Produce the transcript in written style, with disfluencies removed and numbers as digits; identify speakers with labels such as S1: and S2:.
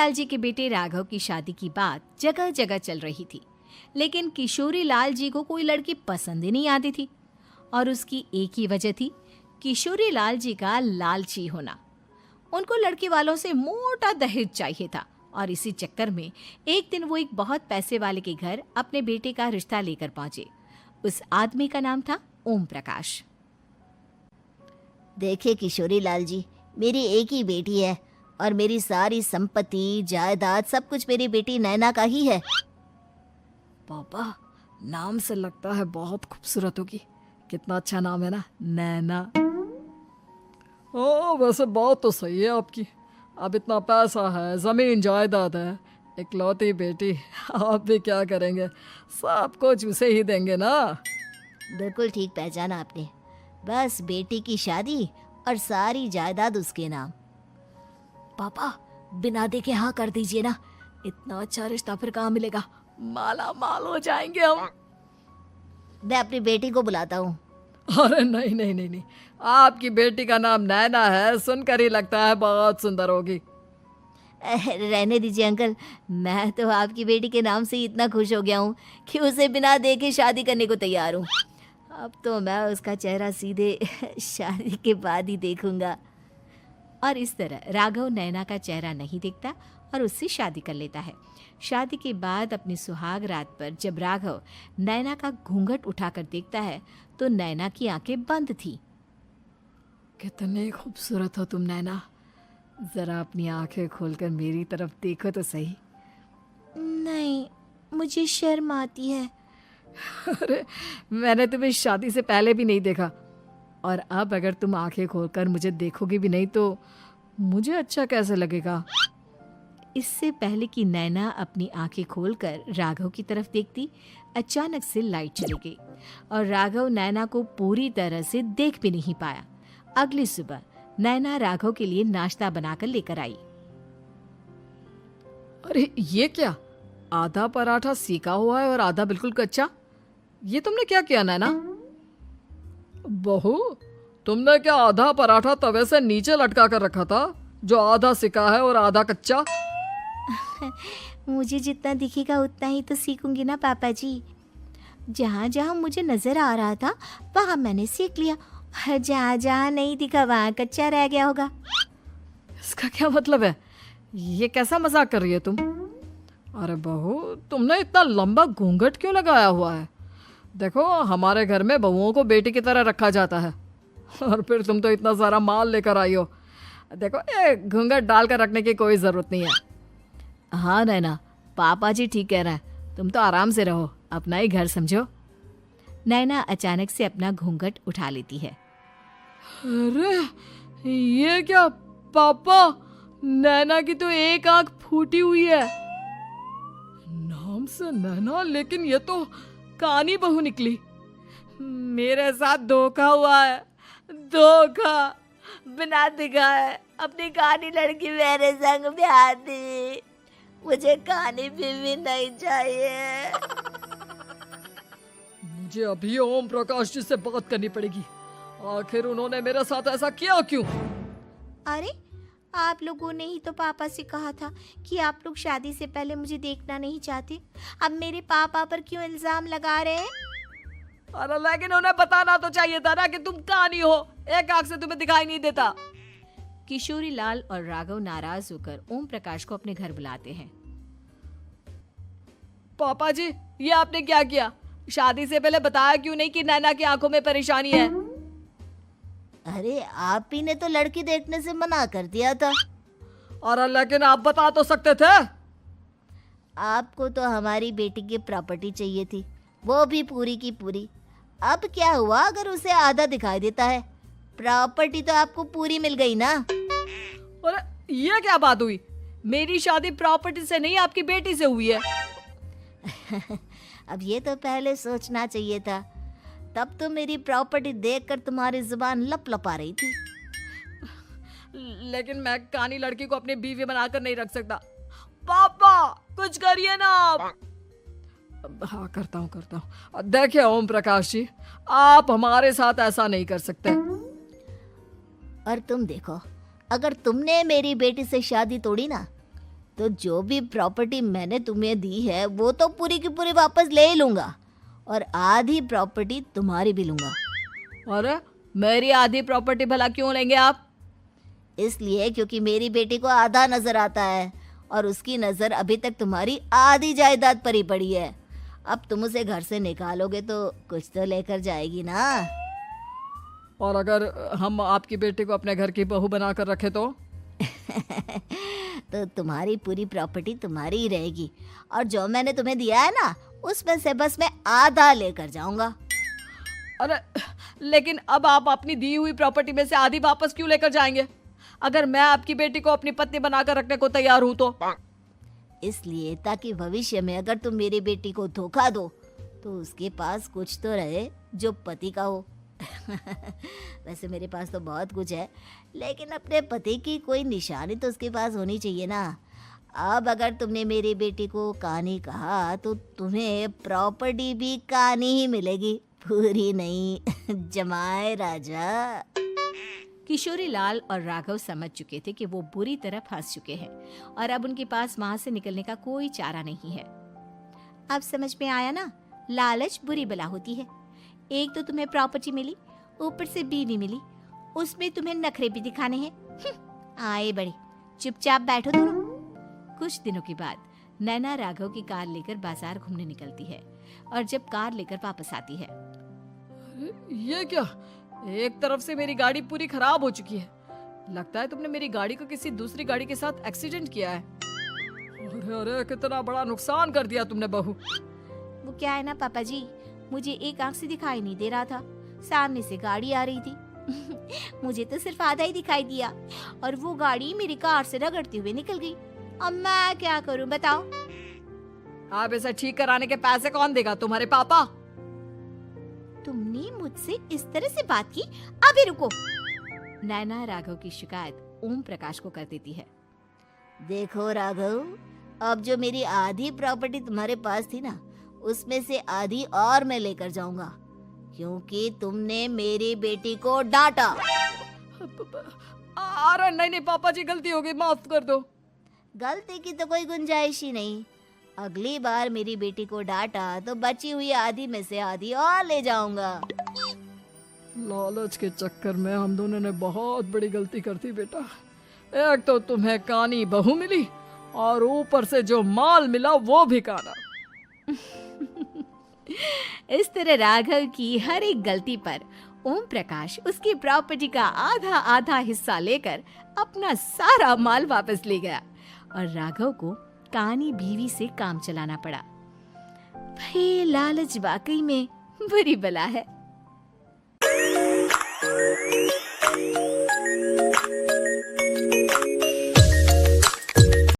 S1: लाल जी के बेटे राघव की शादी की बात जगह जगह चल रही थी, लेकिन किशोरी लाल जी को कोई लड़की पसंद ही नहीं आती थी। और उसकी एक ही वजह थी, किशोरी लाल जी का लालची होना। उनको लड़की वालों से मोटा दहेज चाहिए था और इसी चक्कर में एक दिन वो एक बहुत पैसे वाले के घर अपने बेटे का रिश्ता लेकर पहुंचे। उस आदमी का नाम था ओम प्रकाश।
S2: देखिए किशोरी लाल जी, मेरी एक ही बेटी है और मेरी सारी संपत्ति जायदाद सब कुछ मेरी बेटी नैना का ही है।
S3: पापा, नाम से लगता है बहुत खूबसूरत होगी। कितना अच्छा नाम है ना, नैना। ओ, वैसे बात तो सही है आपकी। अब इतना पैसा है, जमीन जायदाद है, इकलौती बेटी, आप भी क्या करेंगे? सब कुछ उसे ही देंगे ना।
S2: बिल्कुल ठीक पहचाना आपने। बस बेटी की शादी और सारी जायदाद उसके नाम।
S3: पापा, बिना देखे हाँ कर दीजिए ना। इतना अच्छा रिश्ता फिर कहाँ मिलेगा? माला माल हो जाएंगे हम।
S2: मैं अपनी बेटी को बुलाता हूँ।
S3: अरे नहीं नहीं नहीं नहीं, आपकी बेटी का नाम नैना है, सुनकर ही लगता है बहुत सुंदर होगी।
S2: रहने दीजिए अंकल, मैं तो आपकी बेटी के नाम से ही इतना खुश हो गया हूँ कि उसे बिना देखे शादी करने को तैयार हूँ। अब तो मैं उसका चेहरा सीधे शादी के बाद ही देखूंगा।
S1: और इस तरह राघव नैना का चेहरा नहीं देखता और उससे शादी कर लेता है। शादी के बाद अपनी सुहाग रात पर जब राघव नैना का घूंघट उठाकर देखता है तो नैना की आंखें बंद थी।
S3: कितनी खूबसूरत हो तुम नैना, जरा अपनी आंखें खोलकर मेरी तरफ देखो तो सही।
S2: नहीं, मुझे शर्म आती है।
S3: अरे, मैंने तुम्हें शादी से पहले भी नहीं देखा, और अब अगर तुम आंखें खोलकर मुझे देखोगी भी नहीं तो मुझे अच्छा कैसे लगेगा?
S1: इससे पहले कि नैना अपनी आंखें खोलकर राघव की तरफ देखती, अचानक से लाइट चली गई और राघव नैना को पूरी तरह से देख भी नहीं पाया। अगली सुबह नैना राघव के लिए नाश्ता बनाकर लेकर आई।
S3: अरे ये क्या, आधा पराठा सीका हुआ है और आधा बिल्कुल कच्चा। ये तुमने क्या किया नैना? बहू, तुमने क्या आधा पराठा तवे से नीचे लटका कर रखा था, जो आधा सिका है और आधा कच्चा?
S2: मुझे जितना दिखेगा उतना ही तो सीखूंगी ना पापा जी। जहाँ जहाँ मुझे नजर आ रहा था वहाँ मैंने सीख लिया, जहाँ जहाँ नहीं दिखा वहाँ कच्चा रह गया होगा।
S3: इसका क्या मतलब है? ये कैसा मजाक कर रही है तुम? अरे बहू, तुमने इतना लंबा घूंघट क्यों लगाया हुआ है? देखो, हमारे घर में बहुओं को बेटी की तरह रखा जाता है, और फिर तुम तो इतना सारा माल लेकर आई हो। देखो, ये घूंघट डालकर रखने की कोई ज़रूरत नहीं है। हाँ नैना, पापा जी ठीक कह रहे हैं, तुम तो आराम से रहो, अपना ही घर समझो।
S1: नैना अचानक से अपना घूंघट उठा लेती है।
S3: अरे ये क्या पापा, नैना की तो एक आंख फूटी हुई है। नाम से नैना, लेकिन ये तो कानी बहू निकली। मेरे साथ धोखा हुआ है, धोखा।
S2: बिना दिखाए अपनी कानी लड़की मेरे संग ब्याह दी। मुझे कानी बीवी नहीं चाहिए।
S3: मुझे अभी ओम प्रकाश जी से बात करनी पड़ेगी। आखिर उन्होंने मेरे साथ ऐसा किया क्यों?
S2: अरे, आप लोगों ने ही तो पापा से कहा था कि आप लोग शादी से पहले मुझे देखना नहीं चाहते। अब मेरे पापा पर क्यों इल्जाम लगा रहे हैं?
S3: अरे लेकिन उन्हें बताना तो चाहिए था ना कि तुम कानी हो, एक आंख से तुम्हें दिखाई नहीं देता।
S1: किशोरी लाल और राघव नाराज होकर ओम प्रकाश को अपने घर बुलाते हैं।
S3: पापा जी, ये आपने क्या किया? शादी से पहले बताया क्यों नहीं कि नैना की आंखों में परेशानी है?
S2: अरे, आप ही ने तो लड़की देखने से मना कर दिया था।
S3: और लेकिन आप बता तो सकते थे।
S2: आपको तो हमारी बेटी की प्रॉपर्टी चाहिए थी, वो भी पूरी की पूरी। अब क्या हुआ अगर उसे आधा दिखाई देता है? प्रॉपर्टी तो आपको पूरी मिल गई ना।
S3: अरे ये क्या बात हुई? मेरी शादी प्रॉपर्टी से नहीं, आपकी बेटी से हुई है।
S2: अब ये तो पहले सोचना चाहिए था, तब तो मेरी प्रॉपर्टी देखकर तुम्हारी जुबान लप लपा रही थी।
S3: लेकिन मैं कानी लड़की को अपनी बीवी बनाकर नहीं रख सकता। पापा, कुछ करिए ना आप। हाँ, करता हूँ। देखिए ओम प्रकाश जी, आप हमारे साथ ऐसा नहीं कर सकते।
S2: और तुम देखो, अगर तुमने मेरी बेटी से शादी तोड़ी ना तो जो भी प्रॉपर्टी मैंने तुम्हें दी है वो तो पूरी की पूरी वापस ले ही लूँगा और आधी प्रॉपर्टी तुम्हारी भी लूँगा।
S3: अरे मेरी आधी प्रॉपर्टी भला क्यों लेंगे आप?
S2: इसलिए क्योंकि मेरी बेटी को आधा नजर आता है और उसकी नजर अभी तक तुम्हारी आधी जायदाद पर ही पड़ी है। अब तुम उसे घर से निकालोगे तो कुछ तो लेकर जाएगी ना।
S3: और अगर हम आपकी बेटी को अपने घर की बहू बना कर रखे तो?
S2: तो तुम्हारी पूरी प्रॉपर्टी तुम्हारी ही रहेगी और जो मैंने तुम्हें दिया है ना उसमें से बस मैं आधा लेकर जाऊंगा।
S3: अरे लेकिन अब आप अपनी दी हुई प्रॉपर्टी में से आधी वापस क्यों लेकर जाएंगे? अगर मैं आपकी बेटी को अपनी पत्नी बनाकर रखने को तैयार हूं तो?
S2: इसलिए ताकि भविष्य में अगर तुम मेरी बेटी को धोखा दो तो उसके पास कुछ तो रहे जो पति का हो। वैसे मेरे पास तो बहुत कुछ है लेकिन अपने पति की कोई निशानी तो उसके पास होनी चाहिए ना। अब अगर तुमने मेरी बेटी को कानी कहा तो तुम्हें प्रॉपर्टी भी कानी ही मिलेगी, पूरी नहीं। जमाए राजा।
S1: किशोरी लाल और राघव समझ चुके थे कि वो बुरी तरह फंस चुके हैं और अब उनके पास वहां से निकलने का कोई चारा नहीं है। अब समझ में आया ना, लालच बुरी बला होती है। एक तो तुम्हें प्रॉपर्टी मिली, ऊपर से बीवी मिली, उसमें तुम्हें नखरे भी दिखाने हैं। आए बड़े, चुपचाप बैठो दोनों। कुछ दिनों के बाद नैना राघव की कार लेकर बाजार घूमने निकलती है और जब कार लेकर वापस आती है,
S3: ये क्या? एक तरफ से मेरी गाड़ी पूरी खराब हो चुकी है। लगता है तुमने मेरी गाड़ी को किसी दूसरी गाड़ी के साथ एक्सीडेंट किया है। अरे अरे कितना बड़ा नुकसान कर दिया तुमने बहू।
S1: वो क्या है ना पापा जी, मुझे एक आंख से दिखाई नहीं दे रहा था, सामने से गाड़ी आ रही थी। मुझे तो सिर्फ आधा ही दिखाई दिया और वो गाड़ी मेरी कार से रगड़ते हुए निकल गई। अब मैं क्या करूं बताओ?
S3: आप इसे ठीक कराने के पैसे कौन देगा? तुम्हारे पापा।
S1: तुमने मुझसे इस तरह से बात की? अभी रुको। नैना राघव की शिकायत ओम प्रकाश को कर देती है।
S2: देखो राघव, अब जो मेरी आधी प्रॉपर्टी तुम्हारे पास थी ना उसमें से आधी और मैं लेकर जाऊंगा क्योंकि तुमने मेरी बेटी को डांटा।
S3: अरे नहीं नहीं पापा जी, गलती हो गई, माफ कर दो।
S2: गलती की तो कोई गुंजाइश ही नहीं। अगली बार मेरी बेटी को डांटा तो बची हुई आधी में से आधी और ले जाऊंगा।
S3: लालच के चक्कर में हम दोनों ने बहुत बड़ी गलती कर दी बेटा। एक तो तुम्हें कानी बहू मिली और ऊपर से जो माल मिला वो भी काना।
S1: इस तरह राघव की हर एक गलती पर ओम प्रकाश उसकी प्रॉपर्टी का आधा आधा हिस्सा लेकर अपना सारा माल वापस ले गया और राघव को कानी बीवी से काम चलाना पड़ा। भाई लालच वाकई में बुरी बला है।